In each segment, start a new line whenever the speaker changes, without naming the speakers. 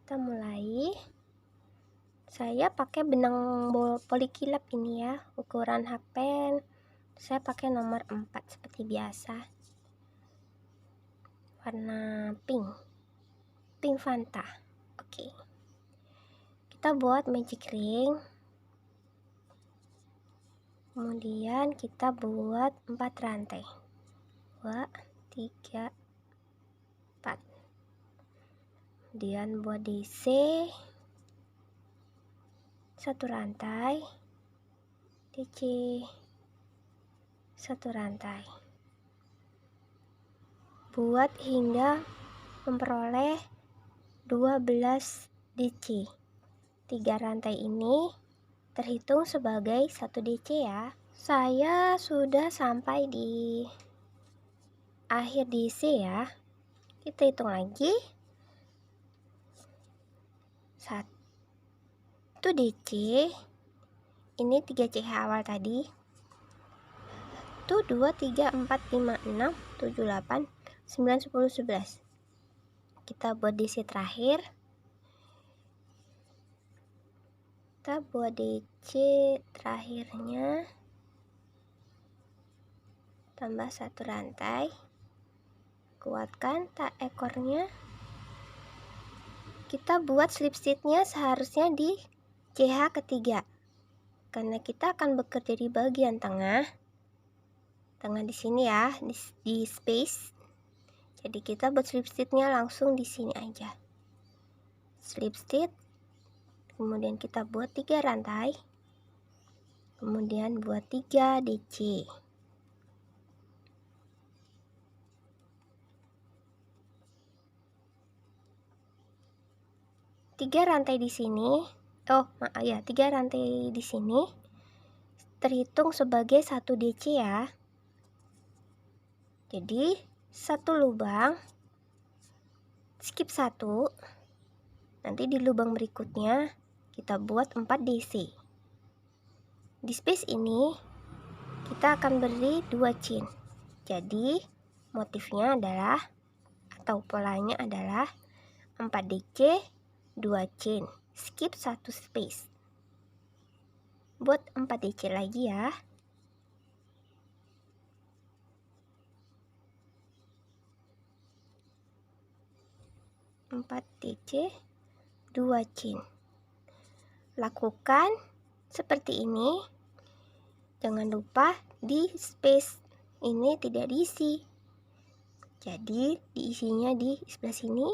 Kita mulai. Saya pakai benang polikilap ini ya, ukuran hakpen. Saya pakai nomor 4 seperti biasa. Warna pink Fanta. Oke. Kita buat magic ring. Kemudian kita buat 4 rantai. 2, 3, 4. Kemudian buat DC 1 rantai, DC 1 rantai. Buat hingga memperoleh 12 DC. 3 rantai ini terhitung sebagai 1 DC ya. Saya sudah sampai di akhir DC ya. Kita hitung lagi. 1 DC. Ini 3 CH awal tadi. 1, 2, 3, 4, 5, 6, 7, 8, 9, 10, 11. Kita buat DC terakhir. Kita buat DC terakhirnya. Tambah 1 rantai. Kuatkan tak ekornya. Kita buat slip stitchnya seharusnya di CH ketiga, karena kita akan bekerja di bagian tengah di sini ya, di space. Jadi kita buat slip stitchnya langsung di sini aja. Slip stitch, kemudian kita buat 3 rantai, kemudian buat 3 DC. Tiga rantai di sini, 3 rantai di sini terhitung sebagai 1 DC ya. Jadi 1 lubang, skip 1, nanti di lubang berikutnya kita buat 4 DC. Di space ini kita akan beri 2 chain. Jadi motifnya adalah atau polanya adalah 4 DC, 2 chain, skip 1 space. Buat 4 DC lagi ya. DC, 2 chain. Lakukan seperti ini. Jangan lupa di space ini tidak diisi. Jadi diisinya di sebelah sini.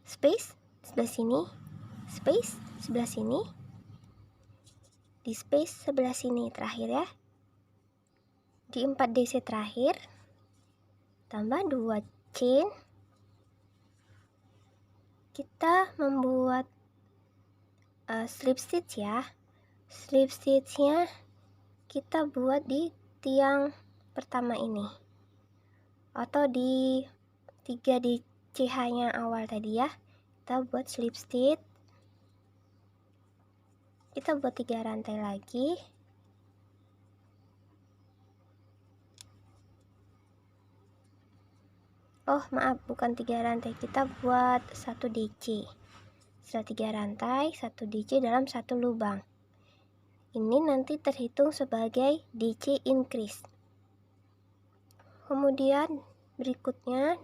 Space sebelah sini. Space sebelah sini. Di space sebelah sini terakhir ya. Di 4 DC terakhir tambah 2 chain. Kita membuat slip stitch ya. Slip stitchnya kita buat di tiang pertama ini, atau di 3 di CH nya awal tadi ya. Kita buat slip stitch. Kita buat 3 rantai lagi. Oh maaf, bukan 3 rantai, kita buat 1 DC. Setelah 3 rantai, 1 DC dalam 1 lubang. Ini nanti terhitung sebagai DC increase. Kemudian berikutnya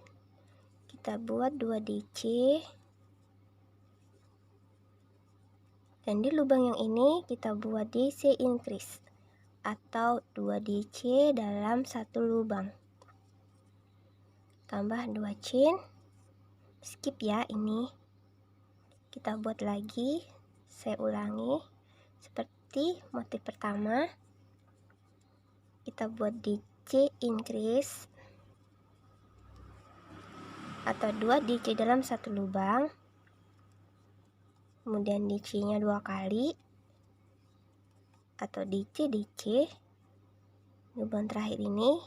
kita buat 2 DC. Dan di lubang yang ini kita buat DC increase atau 2 DC dalam 1 lubang. Tambah 2 chain. Skip ya ini. Kita buat lagi. Saya ulangi seperti motif pertama. Kita buat DC increase atau 2 DC dalam 1 lubang. Kemudian DC nya 2 kali atau DC. Lubang terakhir ini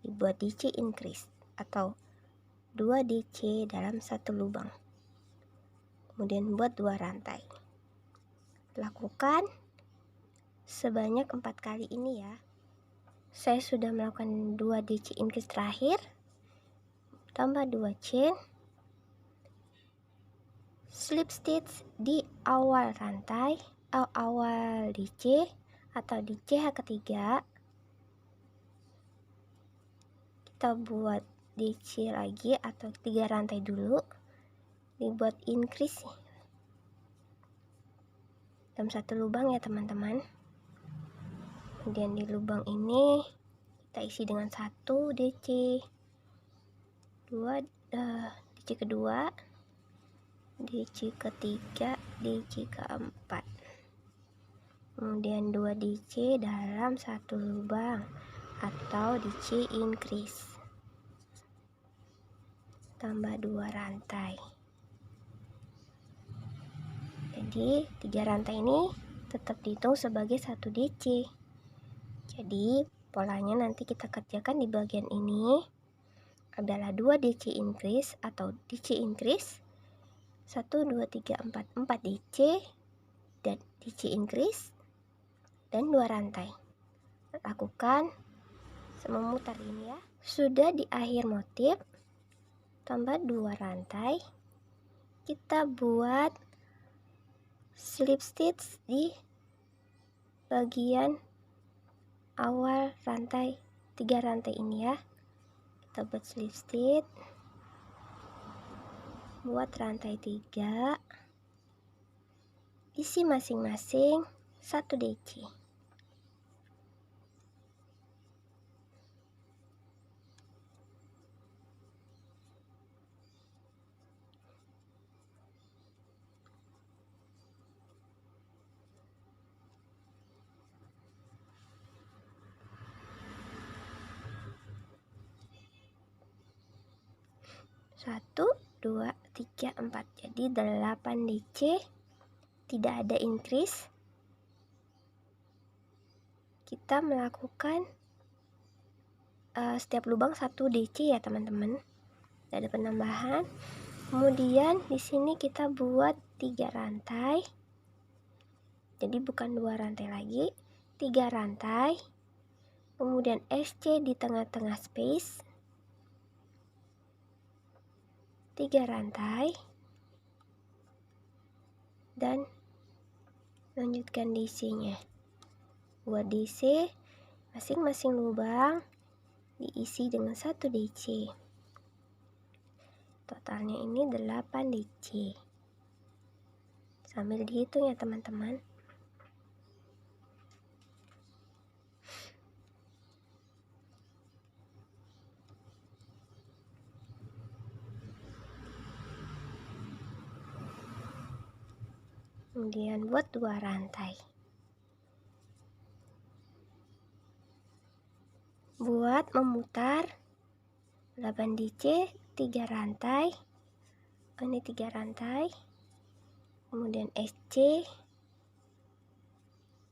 dibuat DC increase atau 2 DC dalam 1 lubang. Kemudian buat 2 rantai. Lakukan sebanyak 4 kali ini ya. Saya sudah melakukan 2 DC increase terakhir. Tambah 2 chain. slip stitch di awal rantai, awal DC atau di CH ketiga. Kita buat DC lagi atau 3 rantai dulu, dibuat increase dalam satu lubang ya teman-teman. Kemudian di lubang ini kita isi dengan 1 DC, 2 DC kedua, DC ketiga, DC keempat, kemudian 2 DC dalam satu lubang atau DC increase, tambah 2 rantai. Jadi 3 rantai ini tetap dihitung sebagai 1 DC. Jadi polanya nanti kita kerjakan di bagian ini adalah 2 DC increase atau DC increase, 1, 2, 3, 4 DC dan DC increase dan 2 rantai. Lakukan memutar ini ya. Sudah di akhir motif, tambah 2 rantai, kita buat slip stitch di bagian awal rantai, 3 rantai ini ya. Kita buat slip stitch, buat rantai 3, isi masing-masing 1 DC. Satu, 2, 3, 4. Jadi 8 DC, tidak ada increase. Kita melakukan setiap lubang 1 DC ya teman-teman. Tidak ada penambahan. Kemudian di sini kita buat 3 rantai. Jadi bukan 2 rantai lagi, 3 rantai. Kemudian SC di tengah-tengah space, 3 rantai, dan lanjutkan DC-nya. Buat DC, masing-masing lubang diisi dengan 1 DC. Totalnya ini 8 DC. Sambil dihitung ya teman-teman. Kemudian buat 2 rantai. Buat memutar 8 DC, 3 rantai. Ini 3 rantai. Kemudian SC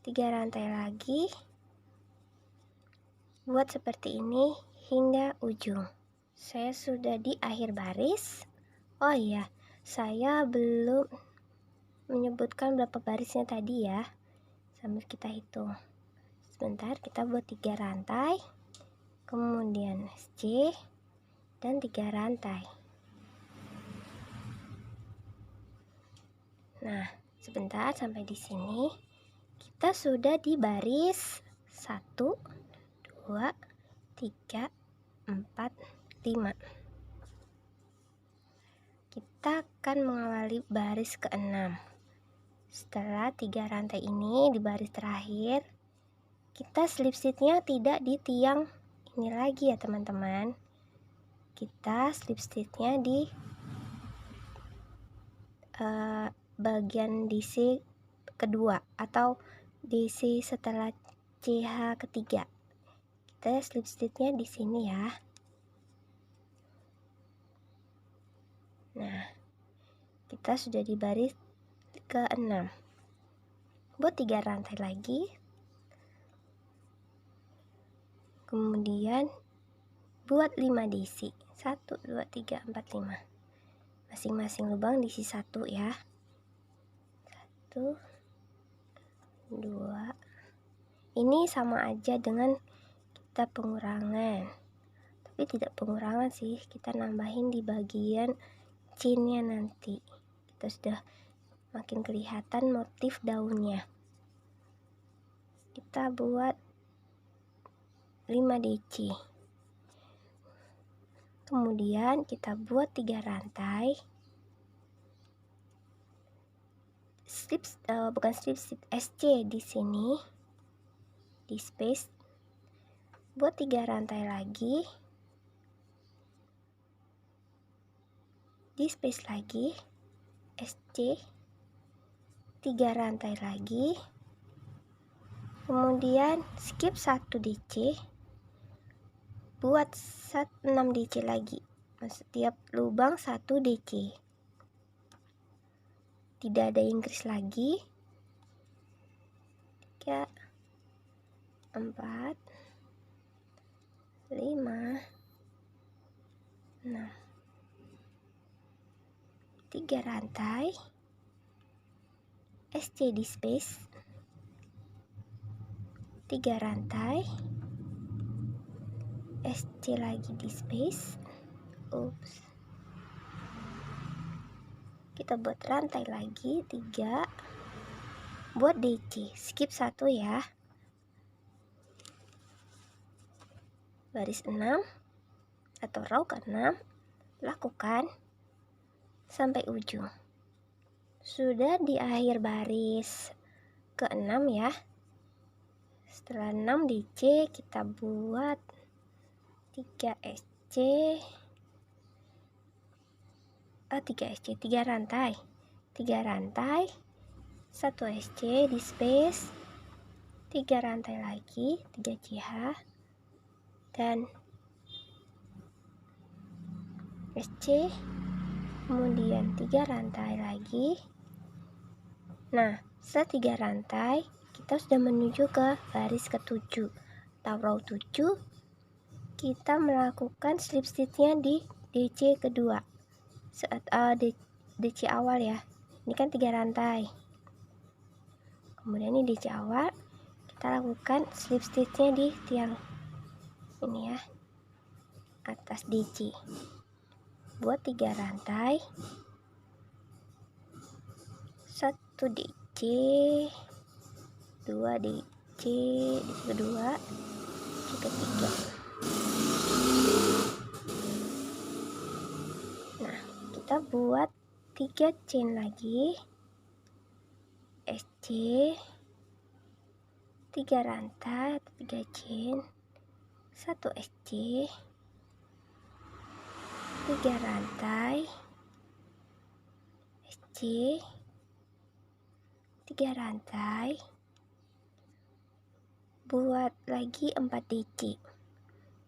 3 rantai lagi. Buat seperti ini hingga ujung. Saya sudah di akhir baris. Oh iya, saya belum menyebutkan berapa barisnya tadi ya. Sambil kita hitung. Sebentar, kita buat 3 rantai. Kemudian SC dan 3 rantai. Nah, sebentar sampai di sini. Kita sudah di baris 1, 2, 3, 4, 5. Kita akan mengawali baris ke-6. Setelah 3 rantai ini di baris terakhir, kita slip stitch-nya tidak di tiang ini lagi ya teman-teman. Kita slip stitch-nya di bagian DC kedua atau DC setelah CH ketiga. Kita slip stitch-nya di sini ya. Nah, kita sudah di baris ke-6. Buat 3 rantai lagi. Kemudian buat 5 DC. 1, 2, 3, 4, 5. Masing-masing lubang diisi 1 ya. 1, 2. Ini sama aja dengan kita pengurangan. Tapi tidak pengurangan sih, kita nambahin di bagian chinnya nanti. Kita kita sudah makin kelihatan motif daunnya. Kita buat 5 DC. Kemudian kita buat 3 rantai slip, bukan slip SC di sini di space. Buat 3 rantai lagi di space lagi SC, 3 rantai lagi, kemudian skip 1 DC, buat 6 DC lagi, setiap lubang 1 DC, tidak ada increase lagi. 3 4 5 6, 3 rantai SC di space, 3 rantai SC lagi di space. Kita buat rantai lagi 3, buat DC, skip 1 ya, baris 6 atau row ke-6, lakukan sampai ujung. Sudah di akhir baris ke-6 ya. Setelah 6 DC, kita buat 3 SC, 3 rantai, 1 SC di space, 3 rantai lagi, 3 CH, dan SC, kemudian 3 rantai lagi. Nah, setelah 3 rantai, kita sudah menuju ke baris ke-7 atau row 7. Kita melakukan slip stitchnya di DC kedua, DC awal ya. Ini kan 3 rantai, kemudian ini DC awal, kita lakukan slip stitchnya di tiang ini ya, atas DC. Buat 3 rantai, 1 DC, 2 DC, DC kedua, DC ketiga. Nah, kita buat 3 chain lagi SC, 3 rantai atau 3 chain, 1 SC, 3 rantai SC, 3 rantai, buat lagi 4 DC.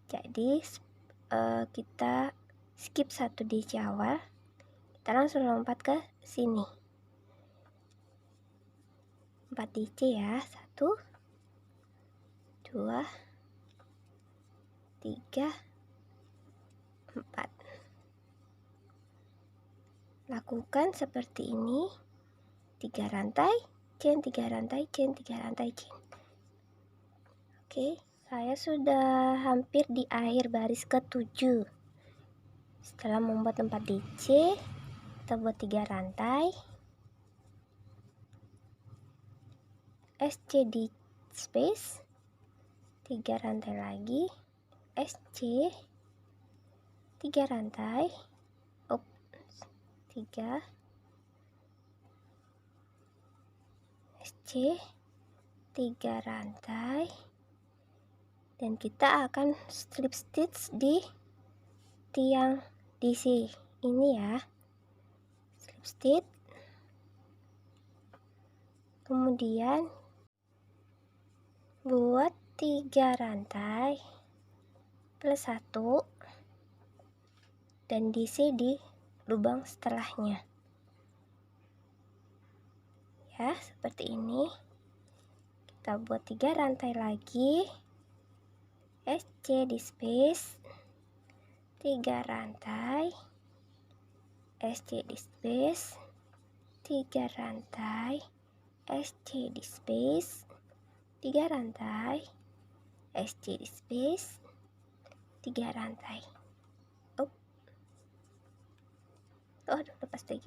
Jadi kita skip 1 DC awal, kita langsung lompat ke sini. 4 DC ya, 1 2 3 4. Lakukan seperti ini, 3 rantai chain, 3 rantai chain, 3 rantai chain. Oke, saya sudah hampir di akhir baris ke-7. Setelah membuat 4 DC, kita buat 3 rantai SC di space, 3 rantai lagi SC, 3 rantai 3 SC, 3 rantai, dan kita akan slip stitch di tiang DC ini ya. Slip stitch, kemudian buat 3 rantai plus 1 dan DC di lubang setelahnya ya, seperti ini. Kita buat 3 rantai lagi SC di space, 3 rantai SC di space, 3 rantai SC di space, 3 rantai SC di space, 3 rantai. Aduh, lepas lagi.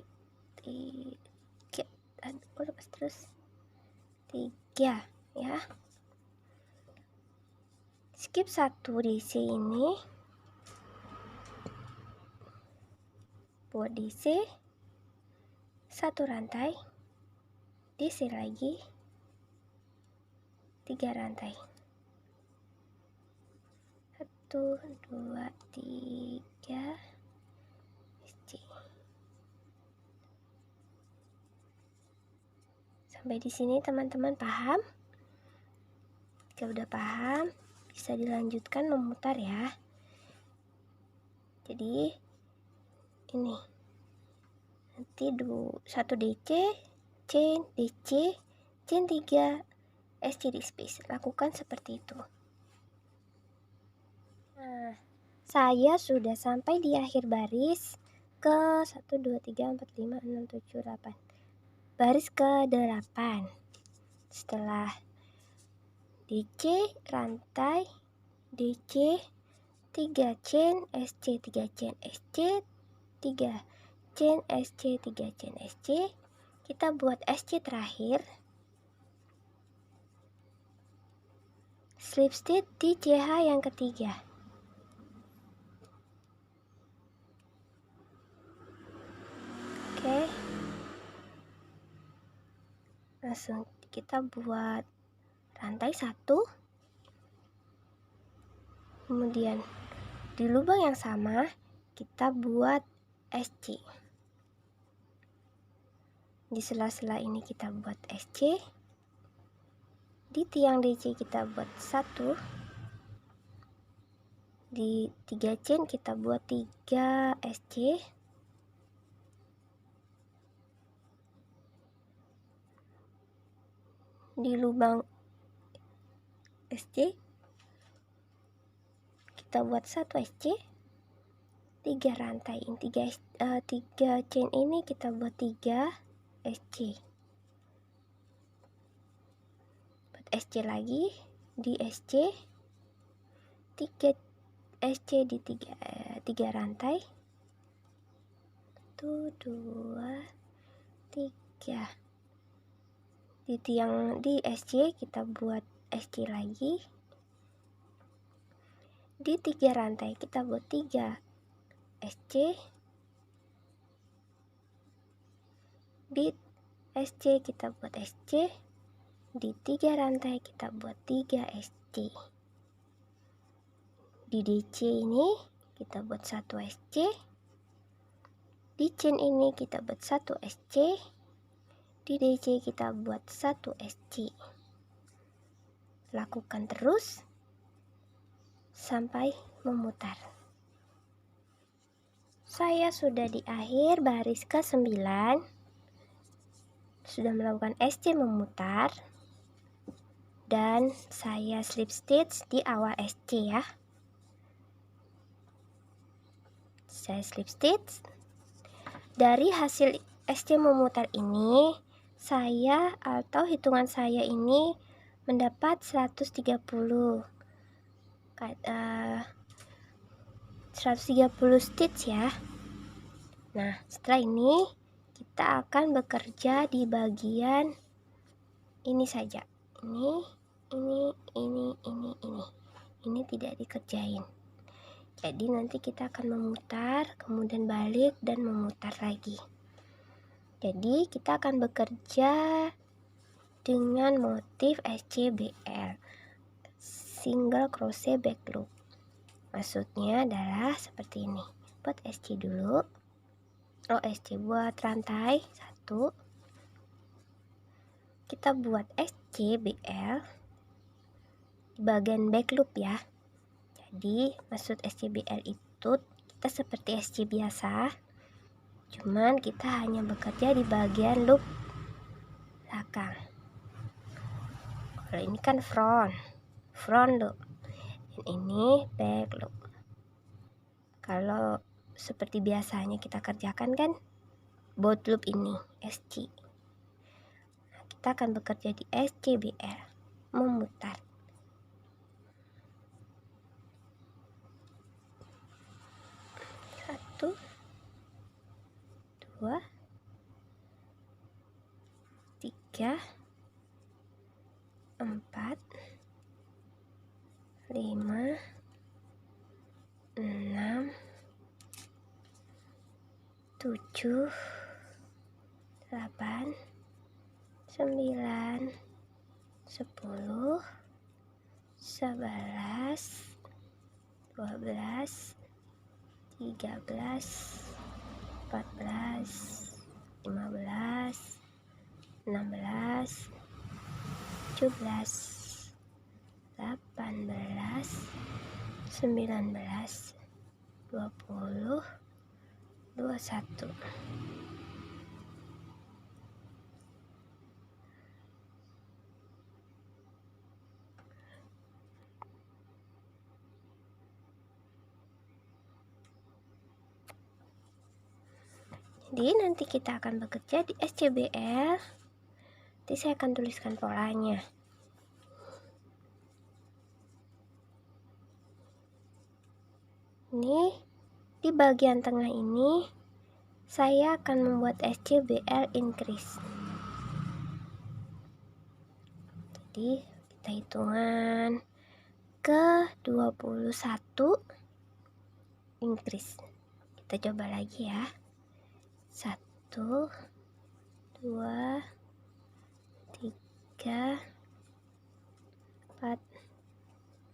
3, aduh lepas terus, 3 ya. Skip 1 DC ini, buat DC 1 rantai, DC lagi 3 rantai, 1 2 3 SC. Sampai di sini teman-teman paham? Jika udah paham, bisa dilanjutkan memutar ya. Jadi ini nanti 1 DC, chain, DC, chain 3, SC di space. Lakukan seperti itu. Nah, saya sudah sampai di akhir baris ke 1 2 3 4 5 6 7 8. Baris ke-8. Setelah DC rantai, DC 3 chain, SC 3 chain, SC 3 chain, SC 3 chain, SC. Kita buat SC terakhir. Slip stitch di CH yang ketiga. Oke. Langsung kita buat rantai 1. Kemudian di lubang yang sama kita buat SC. Di sela-sela ini kita buat SC. Di tiang DC kita buat 1. Di 3 chain kita buat 3 SC. Di lubang SC kita buat 1 SC, 3 rantai, 3 chain ini kita buat 3 SC. Buat SC lagi di SC, 3 SC di 3 rantai, 1 2 3. Di tiang di SC kita buat SC lagi. Di 3 rantai kita buat 3 SC. Di SC kita buat SC. Di 3 rantai kita buat 3 SC. Di DC ini kita buat 1 SC. Di chain ini kita buat 1 SC. Di DC kita buat 1 SC. Lakukan terus sampai memutar. Saya sudah di akhir baris ke-9. Sudah melakukan SC memutar. Dan saya slip stitch di awal SC ya. Saya slip stitch. Dari hasil SC memutar ini, saya atau hitungan saya ini mendapat 130 stitch ya. Nah, setelah ini kita akan bekerja di bagian ini saja. Ini tidak dikerjain. Jadi nanti kita akan memutar, kemudian balik dan memutar lagi. Jadi kita akan bekerja dengan motif SCBL, single crochet back loop. Maksudnya adalah seperti ini. Buat SC dulu. SC buat rantai 1. Kita buat SCBL di bagian back loop ya. Jadi maksud SCBL itu kita seperti SC biasa. Cuman kita hanya bekerja di bagian loop belakang. Kalau ini kan front loop. Dan ini back loop. Kalau seperti biasanya kita kerjakan kan both loop ini SC. Nah, kita akan bekerja di SCBL, memutar. Satu, 2, 3, 4, 5, 6, 7, 8, 9, 10, 11, 12, 13, 14, 15, 16, 17, 18, 19, 20, 21. Jadi nanti kita akan bekerja di SCBL. Nanti saya akan tuliskan polanya. Ini di bagian tengah ini saya akan membuat SCBL increase. Jadi kita hitungan ke 21 increase. Kita coba lagi ya. 1, 2, 3, 4,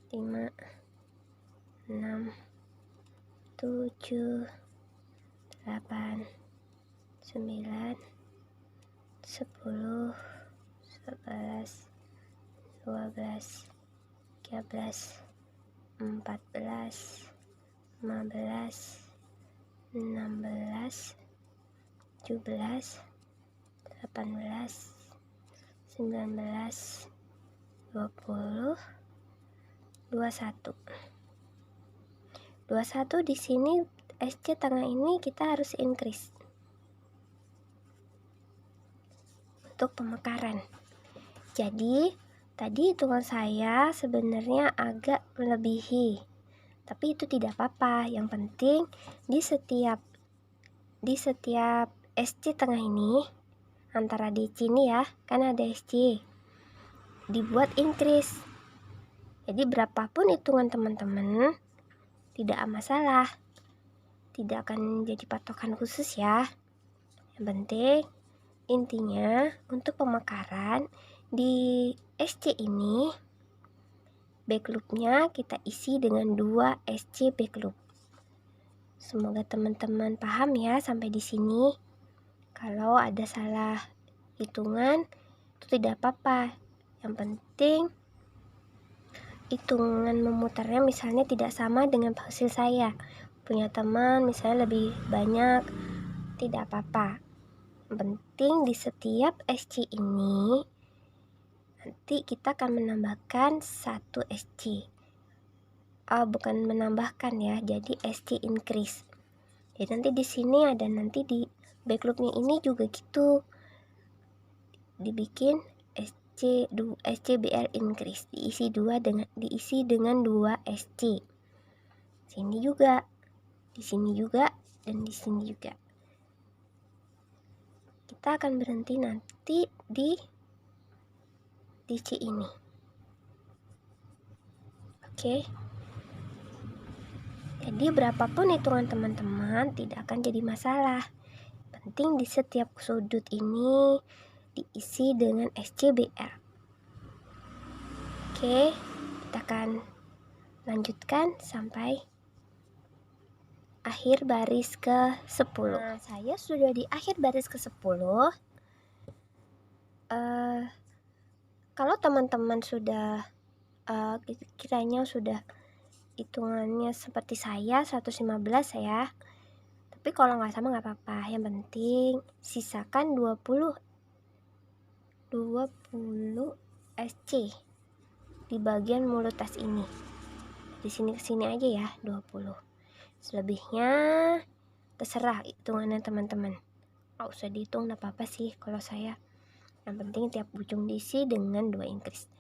5, 6, 7, 8, 9, 10, 11, 12, 13, 14, 15, 16, 17, 18, 19, 20, 21. 21 di sini SC tengah ini kita harus increase untuk pemekaran. Jadi tadi hitungan saya sebenarnya agak melebihi, tapi itu tidak apa-apa. Yang penting di setiap SC tengah ini, antara DC ini ya, kan ada SC, dibuat increase. Jadi berapapun hitungan teman-teman, tidak masalah, tidak akan jadi patokan khusus ya. Yang penting intinya untuk pemekaran di SC ini, back loop-nya kita isi dengan 2 SC back loop. Semoga teman-teman paham ya sampai di sini. Kalau ada salah hitungan itu tidak apa-apa. Yang penting hitungan memutarnya misalnya tidak sama dengan hasil saya. Punya teman misalnya lebih banyak, tidak apa-apa. Yang penting di setiap SC ini nanti kita akan menambahkan 1 SC. Bukan menambahkan ya, jadi SC increase. Jadi nanti di sini ada, nanti di backloopnya ini juga gitu, dibikin SCBL increase, diisi dengan 2 SC. Sini juga, di sini juga, dan di sini juga. Kita akan berhenti nanti di DC ini. Oke. Jadi berapapun hitungan teman-teman tidak akan jadi masalah. Penting di setiap sudut ini diisi dengan SCBL. Oke, kita akan lanjutkan sampai akhir baris ke-10. Nah, saya sudah di akhir baris ke-10. Kalau teman-teman sudah kiranya sudah hitungannya seperti saya 115 ya, tapi kalau nggak sama nggak apa-apa. Yang penting sisakan 20 SC di bagian mulut tas ini. Di sini ke sini aja ya 20. Selebihnya terserah hitungannya teman-teman. Nggak usah dihitung, nggak apa-apa sih kalau saya. Yang penting tiap ujung diisi dengan 2 increase.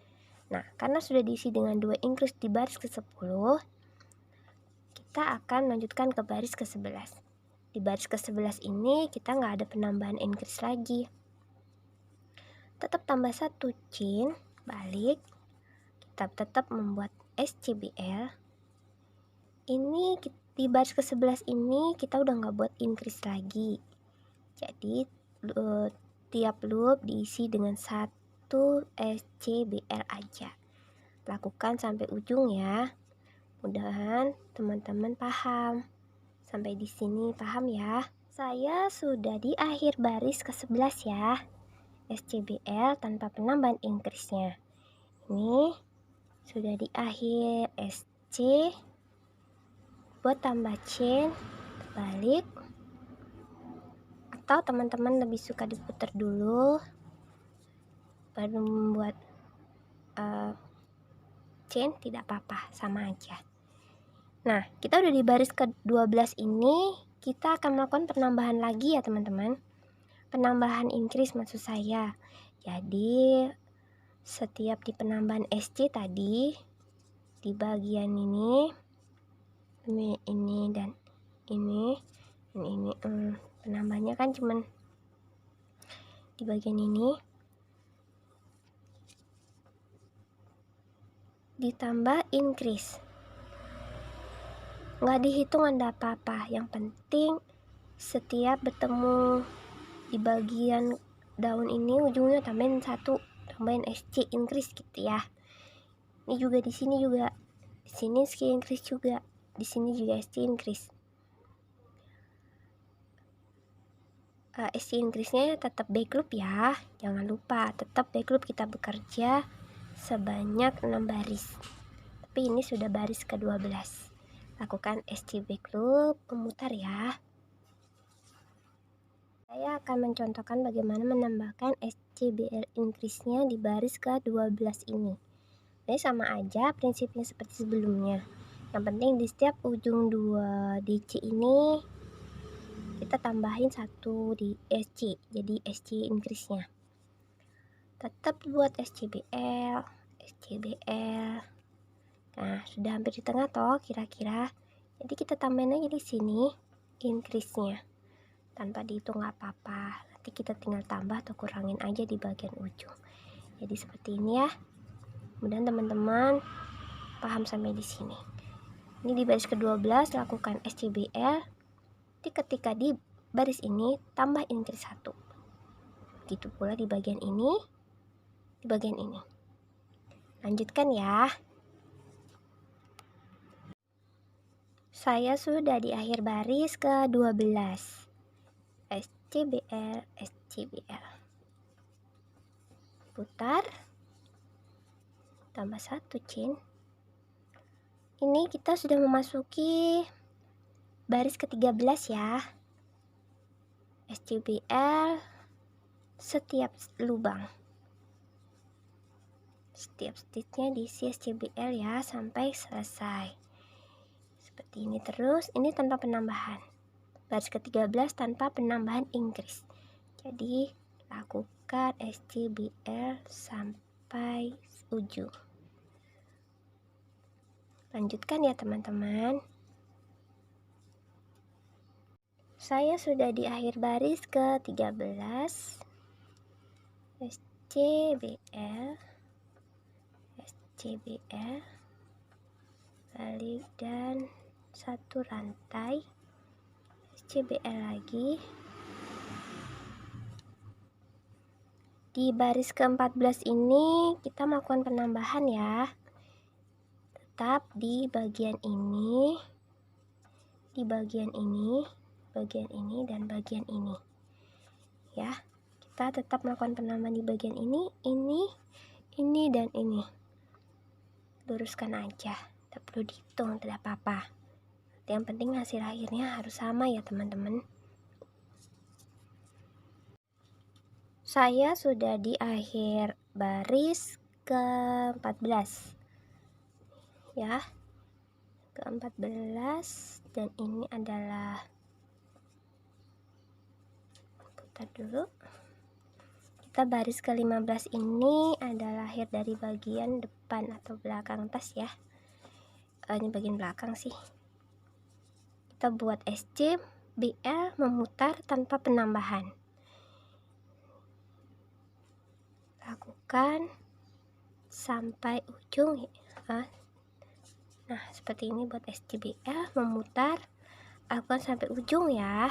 Nah, karena sudah diisi dengan 2 increase di baris ke-10, kita akan lanjutkan ke baris ke-11. Di baris ke-11 ini kita nggak ada penambahan increase lagi. tetap tambah 1 chain, balik, kita tetap membuat SCBL. Ini di baris ke-11 ini kita udah nggak buat increase lagi, jadi tiap loop diisi dengan 1 SCBL aja. Lakukan sampai ujung ya. Mudahan teman-teman paham. Sampai di sini paham ya. Saya sudah di akhir baris ke-11 ya. SCBL tanpa penambahan increase-nya. Ini sudah di akhir SC. Buat tambah chain, balik, atau teman-teman lebih suka diputar dulu baru membuat chain, tidak apa-apa, sama aja. Nah, kita udah di baris ke-12 ini, kita akan melakukan penambahan lagi ya teman-teman. Penambahan increase maksud saya. Jadi setiap di penambahan SC tadi, di bagian ini dan ini penambahnya kan cuman di bagian ini, ditambah increase, nggak dihitung ada apa-apa. Yang penting setiap bertemu di bagian daun ini ujungnya tambahin 1, tambahin SC increase gitu ya. Ini juga di sini juga, di sini SC increase juga, di sini juga SC increase. SC increase-nya tetap back loop ya, jangan lupa tetap back loop, kita bekerja sebanyak 6 baris. Tapi ini sudah baris ke-12. Lakukan SC back loop, memutar ya. Saya akan mencontohkan bagaimana menambahkan SCBL increase-nya di baris ke-12 ini. Ini sama aja prinsipnya seperti sebelumnya. Yang penting di setiap ujung 2 DC ini kita tambahin 1 di SC, jadi SC increase-nya. Tetap buat SCBL. Nah, sudah hampir di tengah toh kira-kira. Jadi kita tambahin aja di sini increase-nya. Tanpa dihitung nggak apa-apa. Nanti kita tinggal tambah atau kurangin aja di bagian ujung. Jadi seperti ini ya. Kemudian teman-teman paham sampai di sini. Ini di baris ke-12 lakukan SCBL. Ketika di baris ini tambah increase 1. Begitu pula di bagian ini, di bagian ini. Lanjutkan ya. Saya sudah di akhir baris ke-12. SCBL. Putar. Tambah 1 chain. Ini kita sudah memasuki baris ke-13 ya. SCBL setiap lubang. Setiap stitchnya diisi SCBL ya sampai selesai. Seperti ini terus, ini tanpa penambahan. Baris ke-13 tanpa penambahan increase. Jadi lakukan SCBL sampai ujung. Lanjutkan ya teman-teman. Saya sudah di akhir baris ke-13. SCBL, balik dan 1 rantai, SCBL lagi. Di baris ke-14 ini kita melakukan penambahan ya. Tetap di bagian ini, di bagian ini, bagian ini, dan bagian ini ya. Kita tetap melakukan penambahan di bagian ini, dan ini. Luruskan aja, tak perlu dihitung, tidak apa-apa. Yang penting hasil akhirnya harus sama ya teman-teman. Saya sudah di akhir baris ke-14 ya, ke-14, dan ini adalah, putar dulu. Kita baris ke-15 ini adalah akhir dari bagian depan atau belakang tas ya. Ini bagian belakang sih. Kita buat SCBL memutar tanpa penambahan. lakukan sampai ujung ya. Nah, seperti ini buat SCBL, memutar, lakukan sampai ujung ya.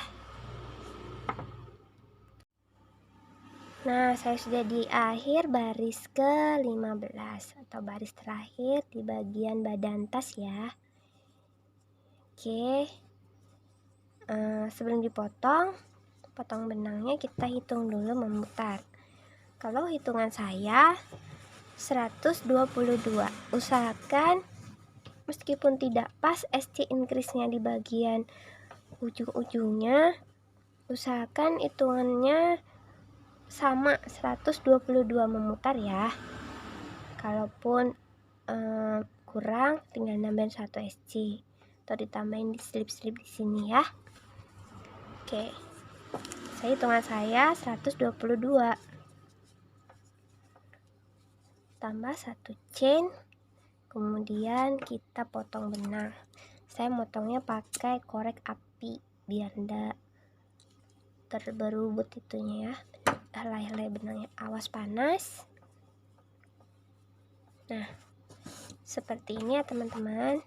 Nah, saya sudah di akhir baris ke-15 atau baris terakhir di bagian badan tas ya. Oke, sebelum dipotong, potong benangnya kita hitung dulu memutar. Kalau hitungan saya 122. Usahakan meskipun tidak pas SC increase-nya di bagian ujung-ujungnya, usahakan hitungannya sama 122 memutar ya. Kalaupun kurang, tinggal nambahin 1 SC atau ditambahin di slip-slip di sini ya. Oke, hitungan saya 122 tambah 1 chain, kemudian kita potong benang. Saya motongnya pakai korek api biar enggak terberubut itunya ya, helai-helai benangnya, awas panas. Nah, seperti ini ya teman-teman.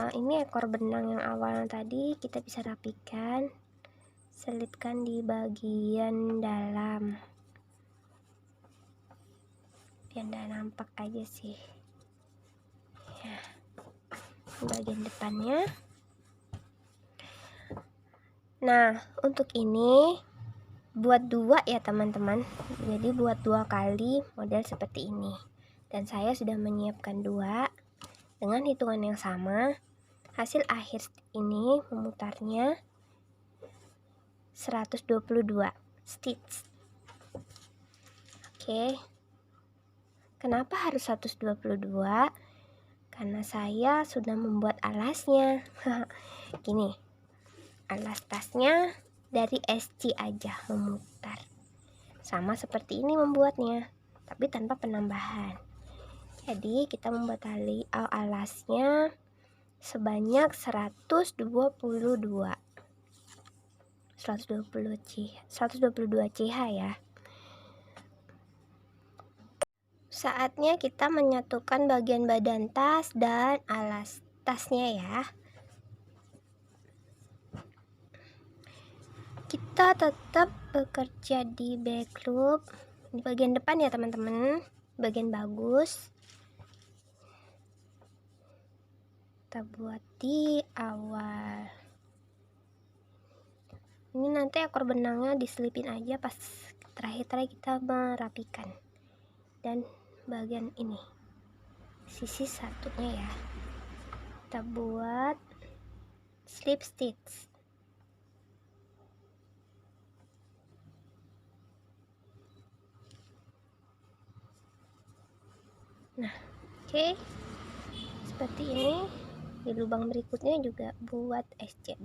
Ini ekor benang yang awal tadi kita bisa rapikan, selipkan di bagian dalam biar nggak nampak aja sih ya, bagian depannya. Nah, untuk ini buat 2 ya teman-teman, jadi buat 2 kali model seperti ini, dan saya sudah menyiapkan 2 dengan hitungan yang sama. Hasil akhir ini memutarnya 122 stitch. Oke, kenapa harus 122? Karena saya sudah membuat alasnya. Gini, alas tasnya dari SC aja memutar, sama seperti ini membuatnya, tapi tanpa penambahan. Jadi kita membuat alasnya sebanyak 122 CH ya. Saatnya kita menyatukan bagian badan tas dan alas tasnya ya. Kita tetap bekerja di back loop di bagian depan ya teman-teman, bagian bagus kita buat di awal. Ini nanti ekor benangnya diselipin aja pas terakhir kita merapikan. Dan bagian ini sisi satunya ya, kita buat slip stitch. Nah, oke, seperti ini. Di lubang berikutnya juga buat SC.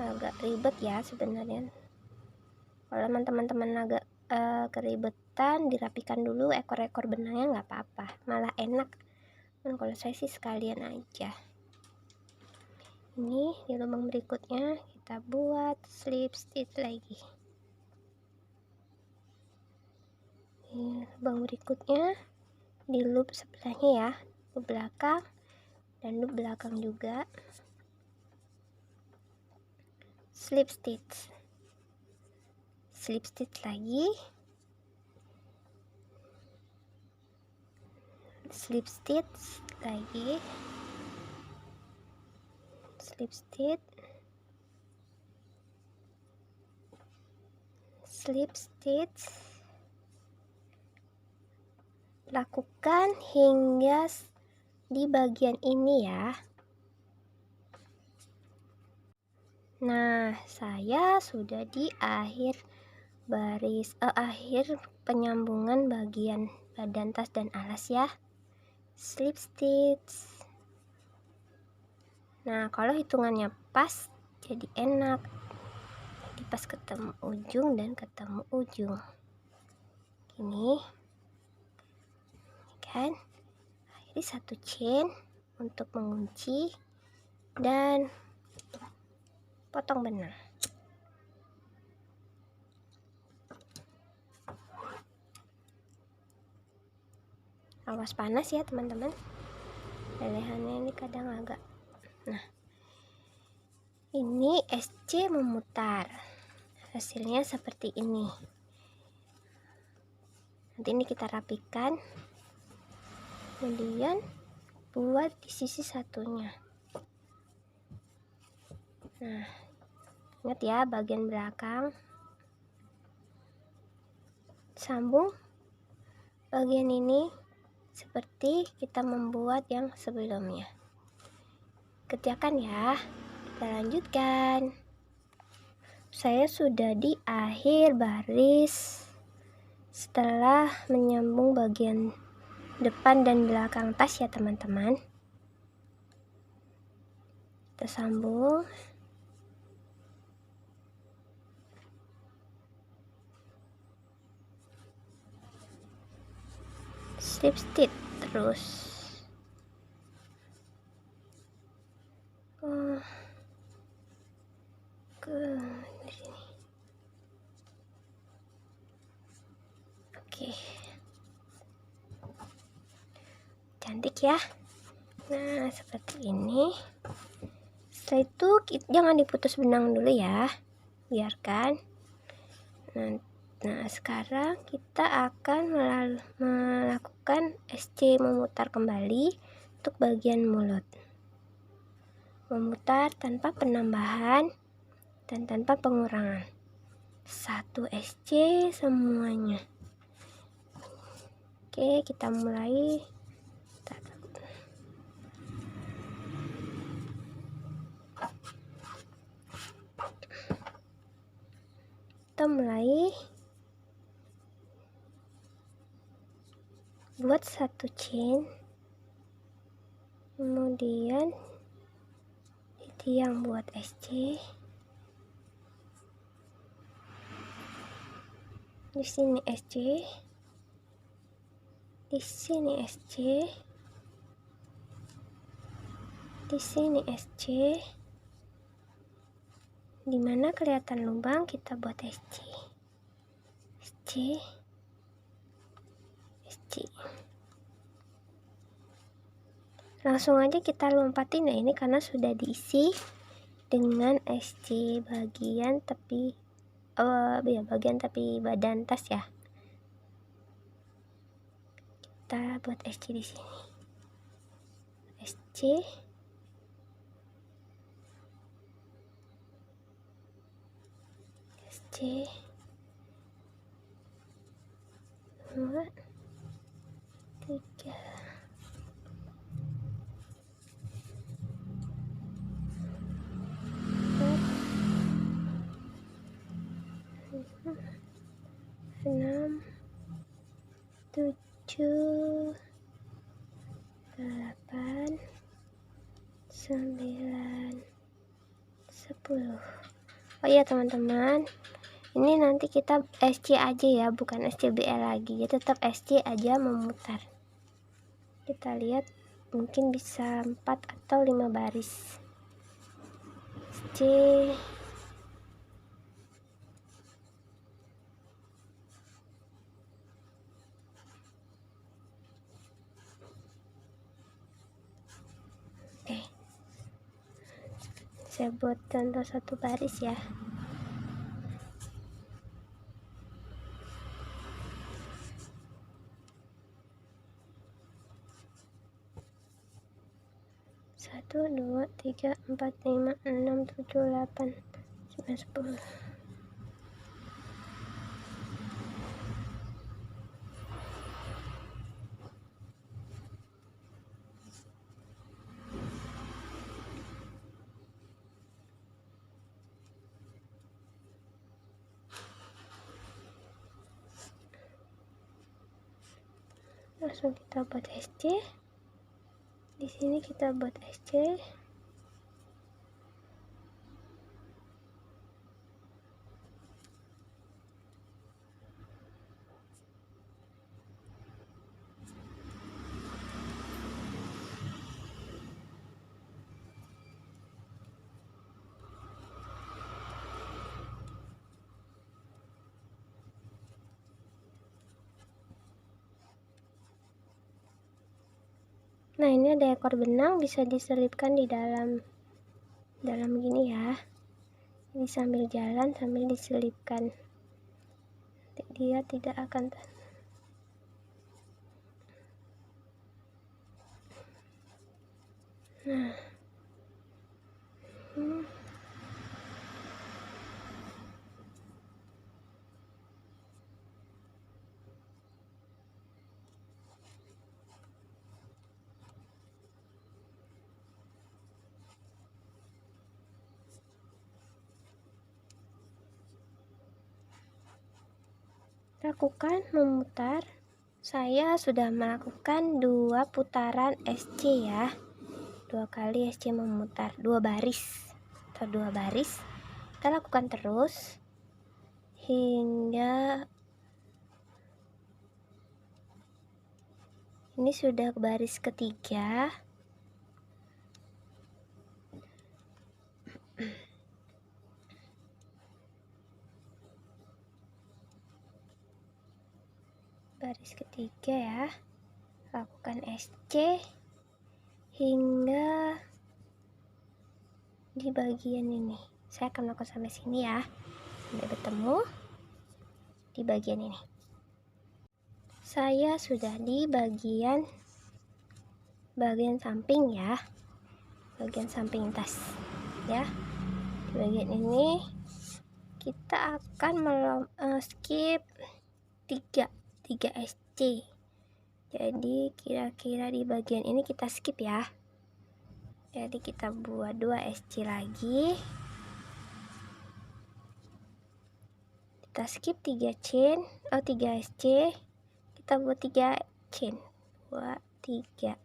Agak ribet ya sebenarnya. Kalau teman-teman agak keribetan, dirapikan dulu ekor-ekor benangnya, nggak apa-apa, malah enak. Kalau saya sih sekalian aja. Ini di lubang berikutnya kita buat slip stitch lagi. Di lubang berikutnya di loop sebelahnya ya, loop belakang dan loop belakang juga, slip stitch lagi, slip stitch lagi, slip stitch, slip stitch. Lakukan hingga di bagian ini ya. Nah, saya sudah di akhir baris akhir penyambungan bagian badan tas dan alas ya. Slip stitch. Nah, kalau hitungannya pas jadi enak. Jadi pas ketemu ujung dan ketemu ujung. Ini kan. Akhiri 1 chain untuk mengunci dan potong benang. Awas panas ya teman-teman, lelehannya ini kadang agak. Nah, ini SC memutar, hasilnya seperti ini. Nanti ini kita rapikan, kemudian buat di sisi satunya. Nah, ingat ya, bagian belakang sambung bagian ini seperti kita membuat yang sebelumnya. Kerjakan ya, kita lanjutkan. Saya sudah di akhir baris setelah menyambung bagian depan dan belakang tas ya teman-teman. Kita sambung. Slip stitch terus. Ke sini. Oke. Cantik ya. Nah, seperti ini. Setelah itu jangan diputus benang dulu ya. Biarkan. Nah, sekarang kita akan melakukan SC memutar kembali untuk bagian mulut. Memutar tanpa penambahan dan tanpa pengurangan. 1 SC semuanya. Oke, kita mulai. Kita mulai buat 1 chain, kemudian di tiang buat SC, di sini SC, di sini SC, di sini SC. Dimana kelihatan lubang kita buat SC, SC, SC. Langsung aja kita lompatin ya, ini karena sudah diisi dengan SC bagian tepi, bagian tepi badan tas ya. Kita buat SC di sini, SC, SC, 2, 3. 6, 7, 8, 9, 10. Oh iya teman-teman, ini nanti kita SC aja ya, bukan SCBL lagi ya, tetap SC aja memutar. Kita lihat mungkin bisa 4 atau 5 baris SC. Oke, saya buat contoh 1 baris ya. Satu, 2, 3, 4, 5, 6, 7, 8, 9, 10. Langsung kita buat SC. Di sini kita buat SC. Nah, ini ada ekor benang, bisa diselipkan di dalam gini ya. Ini sambil jalan sambil diselipkan, dia tidak akan nah lakukan memutar. Saya sudah melakukan 2 putaran SC ya, 2 kali SC memutar 2 baris atau 2 baris. Kita lakukan terus hingga ini sudah baris ketiga. Baris ketiga ya, lakukan SC hingga di bagian ini. Saya akan melakukan sampai sini ya, sampai bertemu di bagian ini. Saya sudah di bagian samping ya, bagian samping tas ya. Di bagian ini kita akan skip 3 SC. Jadi kira-kira di bagian ini kita skip ya. Jadi kita buat 2 SC lagi. Kita skip 3 chain, 3 SC. Kita buat 3 chain. 2 3.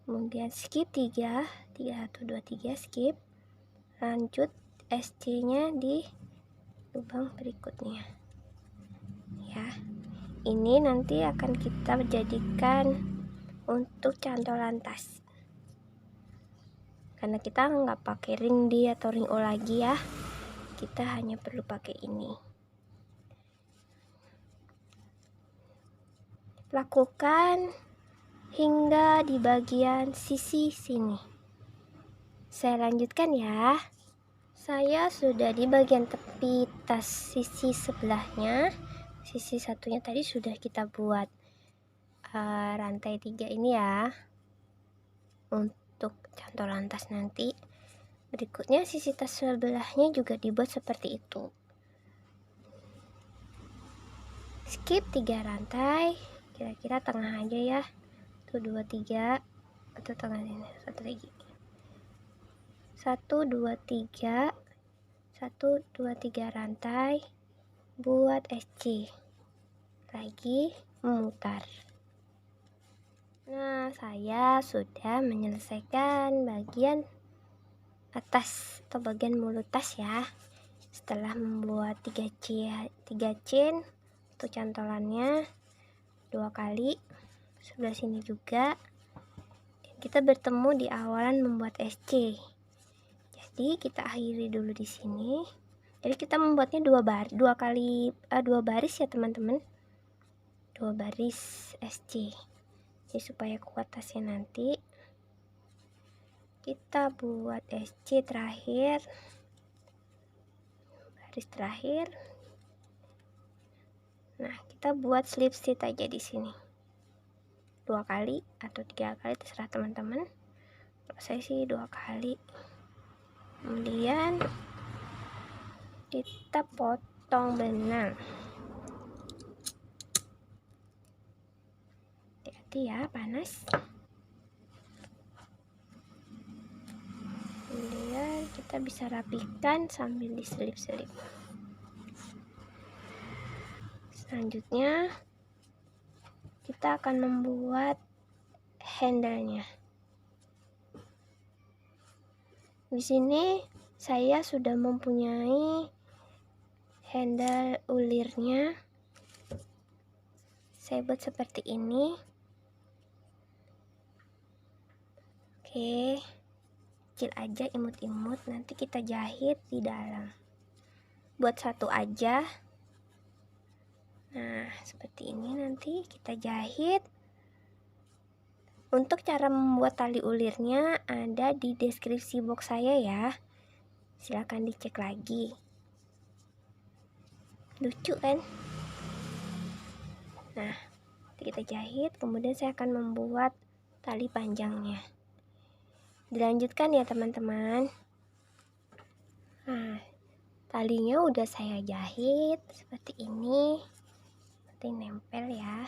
Kemudian skip 3, 1 2 3 skip. Lanjut SC-nya di lubang berikutnya. Ya. Ini nanti akan kita jadikan untuk cantolan tas. Karena kita nggak pakai ring D atau ring O lagi ya, kita hanya perlu pakai ini. Lakukan hingga di bagian sisi sini. Saya lanjutkan ya. Saya sudah di bagian tepi tas sisi sebelahnya. Sisi satunya tadi sudah kita buat rantai 3 ini ya, untuk cantolan tas nanti. Berikutnya sisi tas sebelahnya juga dibuat seperti itu. Skip 3 rantai, kira-kira tengah aja ya. 1 2 3 atau tengah ini, satu lagi. 1 2 3 1 2 3 rantai, buat SC. Lagi memutar. Nah, saya sudah menyelesaikan bagian atas atau bagian mulut tas ya. Setelah membuat 3 chain untuk cantolannya 2 kali, sebelah sini juga. Kita bertemu di awalan membuat SC. Jadi kita akhiri dulu di sini. Jadi kita membuatnya 2 baris ya teman-teman. 2 baris SC. Jadi supaya kuat tasnya nanti. Kita buat SC terakhir. Baris terakhir. Nah, kita buat slip stitch aja di sini. 2 kali atau 3 kali terserah teman-teman. Kalau saya sih 2 kali. Kemudian kita potong benang. Hati-hati ya, panas. Kemudian kita bisa rapikan sambil diselip-selip. Selanjutnya kita akan membuat handle-nya. Di sini saya sudah mempunyai handle ulirnya. Saya buat seperti ini. Oke, kecil aja, imut-imut. Nanti kita jahit di dalam. Buat 1 aja. Nah, seperti ini nanti kita jahit Untuk cara membuat tali ulirnya ada di deskripsi box saya ya. Silahkan dicek lagi. Lucu kan? Nah, kita jahit, kemudian saya akan membuat tali panjangnya. Dilanjutkan ya teman-teman. Nah, talinya udah saya jahit seperti ini. Nanti nempel ya.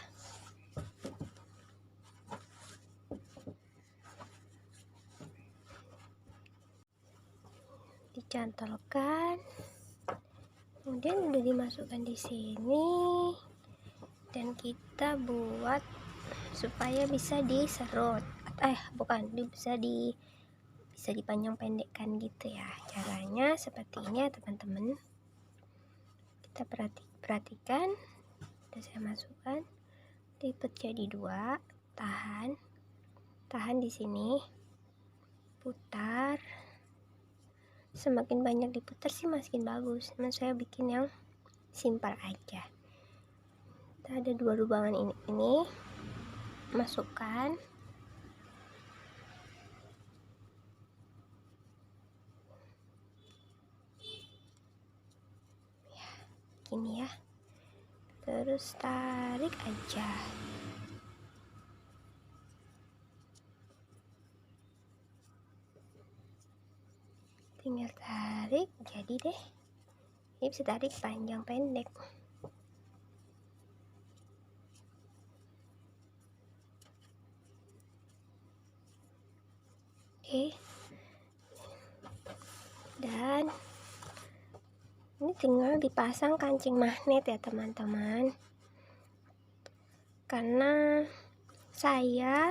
Dicantolkan, kemudian udah dimasukkan di sini, dan kita buat supaya bisa diserut, bisa dipanjang pendekkan gitu ya. Caranya seperti ini ya teman-teman. Kita perhatikan, udah saya masukkan, lipat jadi 2, tahan di sini, putar. Semakin banyak diputar sih makin bagus, cuman saya bikin yang simpel aja. Kita ada 2 lubangan ini masukkan, ya gini ya, terus tarik aja. Tinggal tarik, jadi deh. Ini bisa tarik panjang pendek. Oke. Dan ini tinggal dipasang kancing magnet ya teman-teman. Karena saya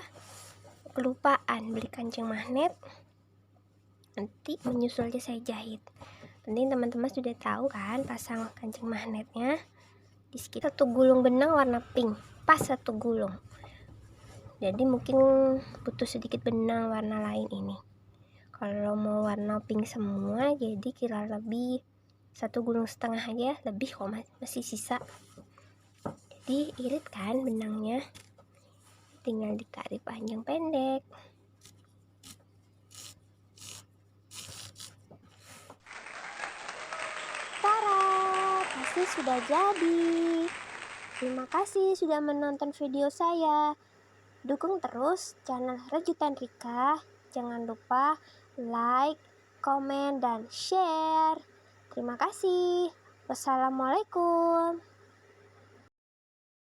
kelupaan beli kancing magnet, nanti menyusul aja saya jahit. Penting teman-teman sudah tahu kan pasang kancing magnetnya di sekitar 1 gulung benang warna pink, pas 1 gulung. Jadi mungkin butuh sedikit benang warna lain ini. Kalau mau warna pink semua, jadi kira lebih 1,5 gulung aja, lebih kok, masih sisa. Jadi irit kan benangnya, tinggal ditarik panjang pendek. Tara, pasti sudah jadi. Terima kasih sudah menonton video saya. Dukung terus channel Rajutan Rika. Jangan lupa like, komen, dan share. Terima kasih. Wassalamualaikum.